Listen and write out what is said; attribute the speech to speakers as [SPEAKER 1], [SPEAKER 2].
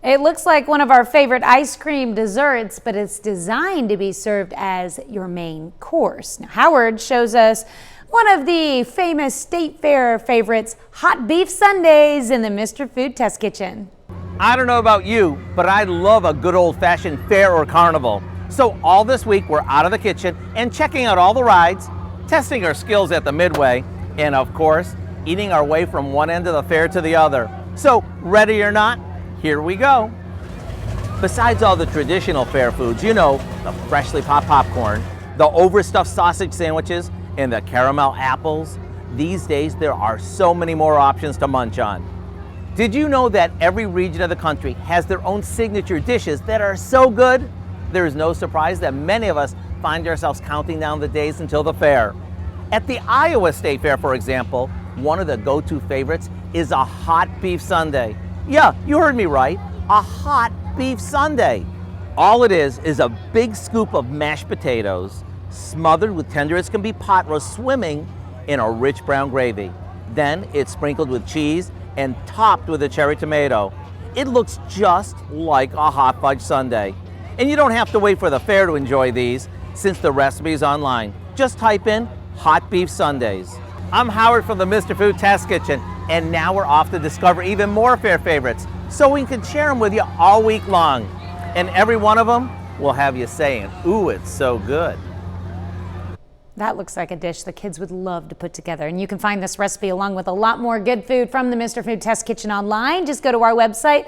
[SPEAKER 1] It looks like one of our favorite ice cream desserts, but it's designed to be served as your main course. Now, Howard shows us one of the famous state fair favorites, hot beef sundaes in the Mr. Food Test Kitchen.
[SPEAKER 2] I don't know about you, but I love a good old-fashioned fair or carnival. So all this week we're out of the kitchen and checking out all the rides, testing our skills at the midway, and of course, eating our way from one end of the fair to the other. So ready or not, here we go. Besides all the traditional fair foods, you know, the freshly popped popcorn, the overstuffed sausage sandwiches, and the caramel apples, these days there are so many more options to munch on. Did you know that every region of the country has their own signature dishes that are so good? There is no surprise that many of us find ourselves counting down the days until the fair. At the Iowa State Fair, for example, one of the go-to favorites is a hot beef sundae. Yeah, you heard me right, a hot beef sundae. All it is a big scoop of mashed potatoes, smothered with tender as can be pot roast swimming in a rich brown gravy. Then it's sprinkled with cheese and topped with a cherry tomato. It looks just like a hot fudge sundae. And you don't have to wait for the fair to enjoy these, since the recipe is online. Just type in hot beef sundaes. I'm Howard from the Mr. Food Test Kitchen, and now we're off to discover even more fair favorites so we can share them with you all week long. And every one of them will have you saying, ooh, it's so good.
[SPEAKER 1] That looks like a dish the kids would love to put together. And you can find this recipe along with a lot more good food from the Mr. Food Test Kitchen online. Just go to our website,